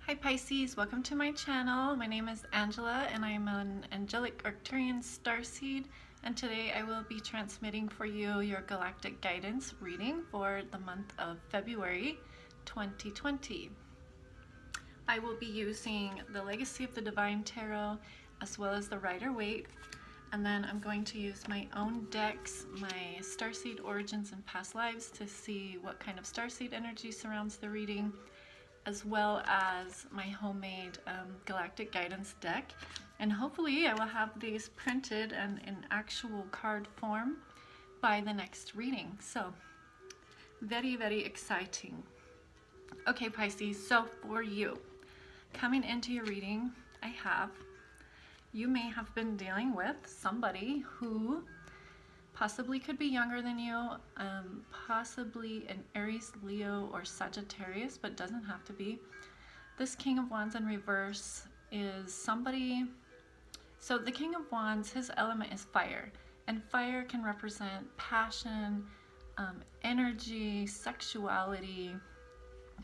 Hi Pisces, welcome to my channel. My name is Angela and I'm an angelic Arcturian starseed, and today I will be transmitting for you your galactic guidance reading for the month of February 2020. I will be using the Legacy of the Divine Tarot as well as the Rider-Waite, and then I'm going to use my own decks, my starseed origins and past lives, to see what kind of starseed energy surrounds the reading, as well as my homemade galactic guidance deck. And hopefully I will have these printed and in actual card form by the next reading. So very, very exciting. Okay Pisces, so for you, coming into your reading, you may have been dealing with somebody who possibly could be younger than you, possibly an Aries, Leo, or Sagittarius, but doesn't have to be. This King of Wands in reverse is somebody, so the King of Wands, his element is fire, and fire can represent passion, energy, sexuality,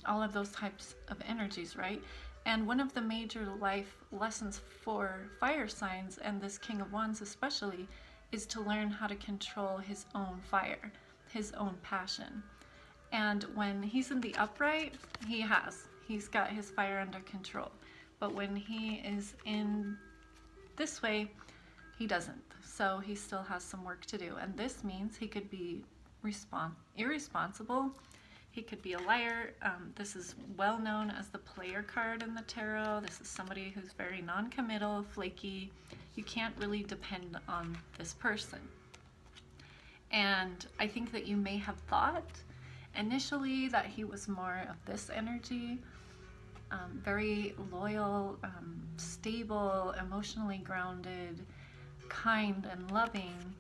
all of those types of energies, right? And one of the major life lessons for fire signs, and this King of Wands especially, is to learn how to control his own fire, his own passion. And when he's in the upright, he's got his fire under control. But when he is in this way, he doesn't. So he still has some work to do. And this means he could be irresponsible. He could be a liar. This is well known as the player card in the tarot. This is somebody who's very non-committal, flaky. You can't really depend on this person. And I think that you may have thought initially that he was more of this energy, very loyal, stable, emotionally grounded, kind and loving.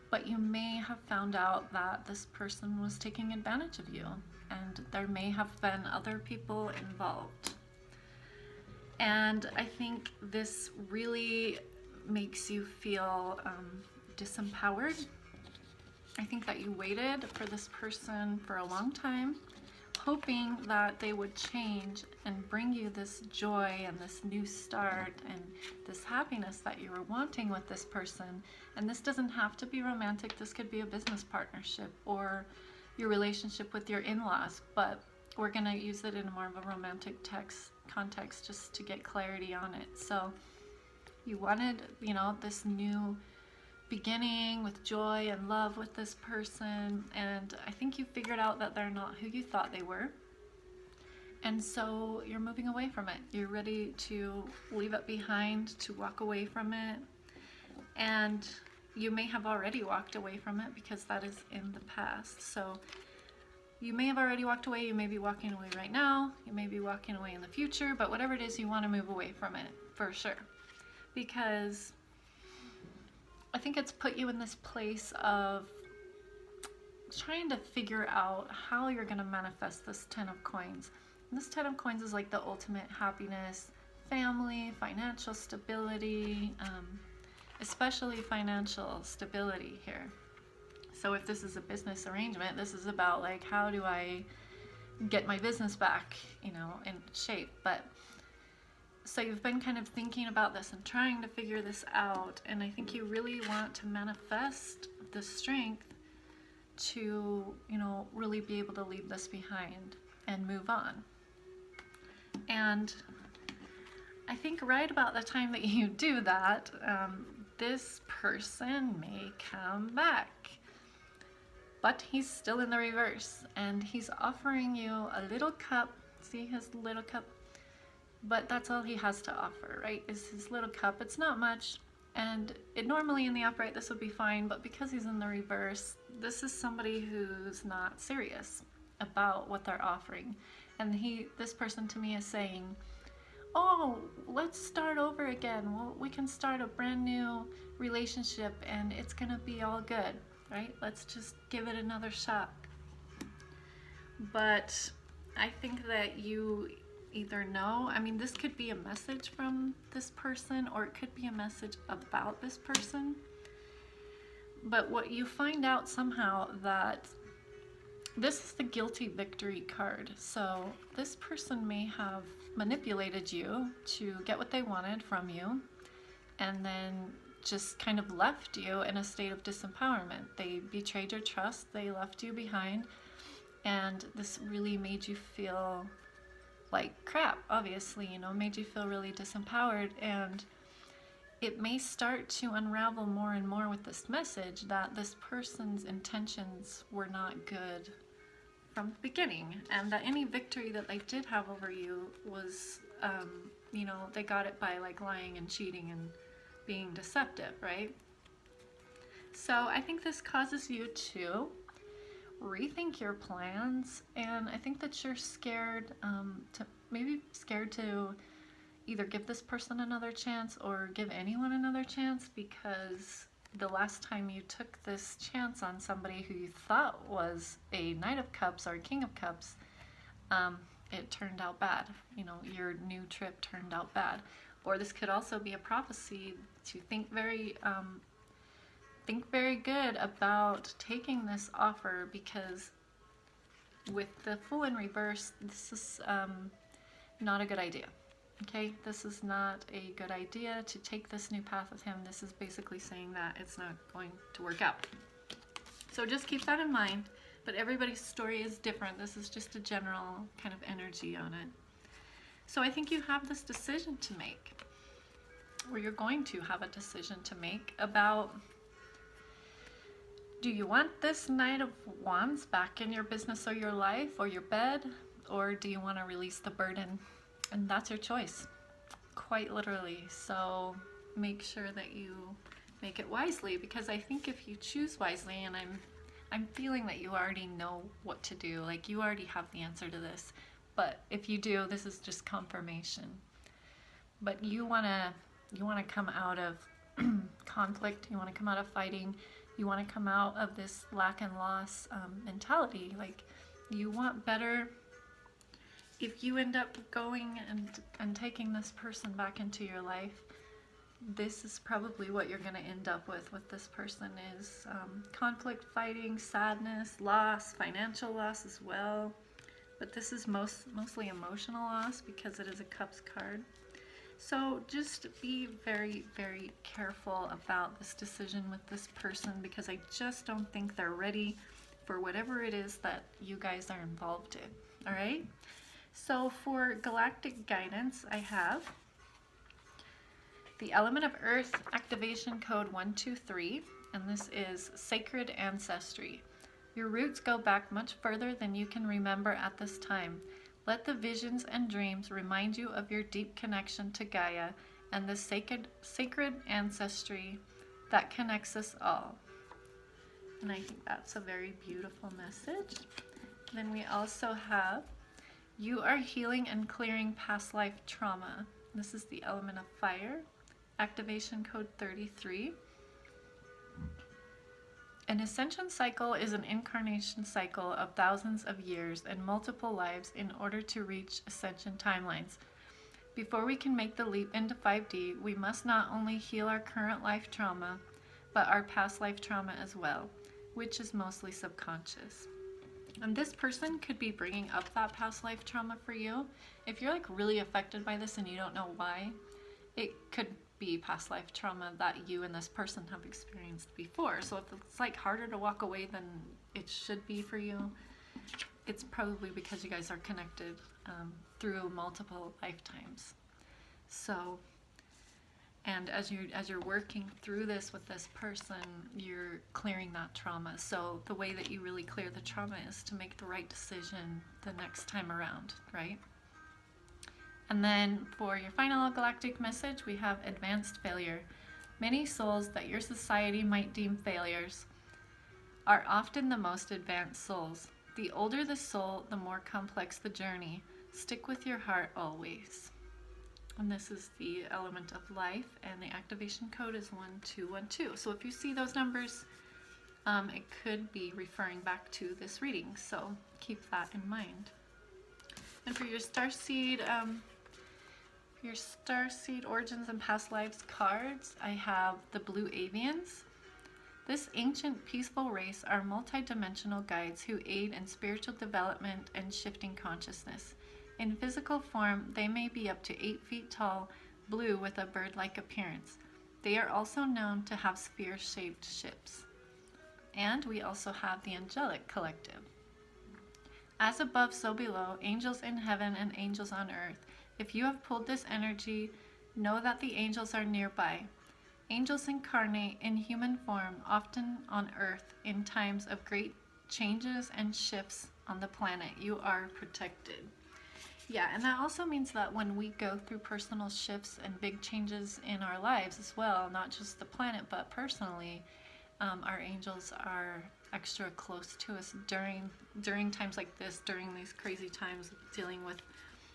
But you may have found out that this person was taking advantage of you, and there may have been other people involved. And I think this really makes you feel disempowered. I think that you waited for this person for a long time, hoping that they would change and bring you this joy and this new start and this happiness that you were wanting with this person. And this doesn't have to be romantic. This could be a business partnership or your relationship with your in-laws, but we're gonna use it in more of a romantic context just to get clarity on it. So you wanted, this new beginning with joy and love with this person, and I think you figured out that they're not who you thought they were, and so you're moving away from it. You're ready to leave it behind, to walk away from it, and you may have already walked away from it because that is in the past. So you may have already walked away, you may be walking away right now, you may be walking away in the future, but whatever it is, you want to move away from it for sure, because I think it's put you in this place of trying to figure out how you're going to manifest this 10 of coins. And this 10 of coins is like the ultimate happiness, family, financial stability, especially financial stability here. So if this is a business arrangement, this is about like, how do I get my business back, in shape. But so you've been kind of thinking about this and trying to figure this out, and I think you really want to manifest the strength to, really be able to leave this behind and move on. And I think right about the time that you do that, this person may come back. But he's still in the reverse, and he's offering you a little cup. See his little cup? But that's all he has to offer, right? Is his little cup. It's not much, and normally in the upright this would be fine, but because he's in the reverse, this is somebody who's not serious about what they're offering. And this person to me is saying, oh, let's start over again. Well, we can start a brand new relationship and it's gonna be all good, right? Let's just give it another shot. But I think that you either know, this could be a message from this person, or it could be a message about this person. But what you find out somehow, that This is the guilty victory card. So this person may have manipulated you to get what they wanted from you, and then just kind of left you in a state of disempowerment. They betrayed your trust, they left you behind, and this really made you feel like crap, obviously, you know, made you feel really disempowered. And it may start to unravel more and more with this message that this person's intentions were not good from the beginning, and that any victory that they did have over you was, you know, they got it by like lying and cheating and being deceptive, right? So I think this causes you to rethink your plans, and I think that you're scared, to either give this person another chance or give anyone another chance, because the last time you took this chance on somebody who you thought was a Knight of Cups or a King of Cups, it turned out bad. You know, your new trip turned out bad. Or this could also be a prophecy to think very good about taking this offer, because with the Fool in reverse, this is not a good idea. Okay, this is not a good idea to take this new path with him. This is basically saying that it's not going to work out. So just keep that in mind. But everybody's story is different. This is just a general kind of energy on it. So I think you have this decision to make, or you're going to have a decision to make about, do you want this Knight of Wands back in your business or your life or your bed, or do you want to release the burden? And that's your choice, quite literally. So make sure that you make it wisely, because I think if you choose wisely, and I'm feeling that you already know what to do, like you already have the answer to this, but if you do, this is just confirmation. But you want to come out of conflict, you want to come out of fighting, you want to come out of this lack and loss mentality. Like, you want better. If you end up going and taking this person back into your life, this is probably what you're going to end up with this person is conflict, fighting, sadness, loss, financial loss as well. But this is mostly emotional loss, because it is a Cups card. So just be very, very careful about this decision with this person, because I just don't think they're ready for whatever it is that you guys are involved in. All right? So for galactic guidance, I have the element of Earth activation code 123, and this is sacred ancestry. Your roots go back much further than you can remember at this time. Let the visions and dreams remind you of your deep connection to Gaia and the sacred ancestry that connects us all. And I think that's a very beautiful message. Then we also have, you are healing and clearing past life trauma. This is the element of fire, activation code 33. An ascension cycle is an incarnation cycle of thousands of years and multiple lives in order to reach ascension timelines. Before we can make the leap into 5D, we must not only heal our current life trauma, but our past life trauma as well, which is mostly subconscious. And this person could be bringing up that past life trauma for you. If you're like really affected by this and you don't know why, it could be past life trauma that you and this person have experienced before. So if it's like harder to walk away than it should be for you, it's probably because you guys are connected through multiple lifetimes. So, and as you're working through this with this person, you're clearing that trauma. So the way that you really clear the trauma is to make the right decision the next time around, right? And then for your final galactic message, we have advanced failure. Many souls that your society might deem failures are often the most advanced souls. The older the soul, the more complex the journey. Stick with your heart always. And this is the element of life, and the activation code is 1212. So if you see those numbers, it could be referring back to this reading. So keep that in mind. And for your starseed, origins and past lives cards, I have the blue avians, This ancient, peaceful race are multidimensional guides who aid in spiritual development and shifting consciousness. In physical form, they may be up to 8 feet tall, blue with a bird-like appearance. They are also known to have sphere-shaped ships. And we also have the angelic collective. As above, so below, angels in heaven and angels on earth. If you have pulled this energy, know that the angels are nearby. Angels incarnate in human form, often on earth, in times of great changes and shifts on the planet. You are protected. Yeah, and that also means that when we go through personal shifts and big changes in our lives as well, not just the planet, but personally, our angels are extra close to us during times like this, during these crazy times, dealing with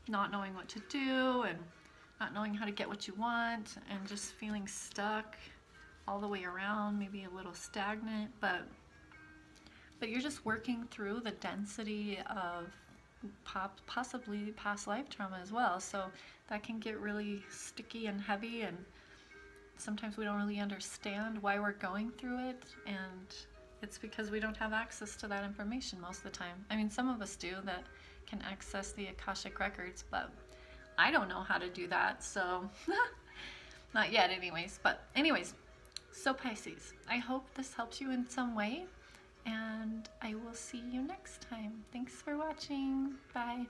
not knowing what to do and not knowing how to get what you want and just feeling stuck all the way around, maybe a little stagnant, but you're just working through the density of possibly past life trauma as well. So that can get really sticky and heavy, and sometimes we don't really understand why we're going through it, and it's because we don't have access to that information most of the time. I mean, some of us do that can access the Akashic records, but I don't know how to do that, so not yet anyways. But anyways, so Pisces, I hope this helps you in some way, and I will see you next time. Thanks for watching. Bye.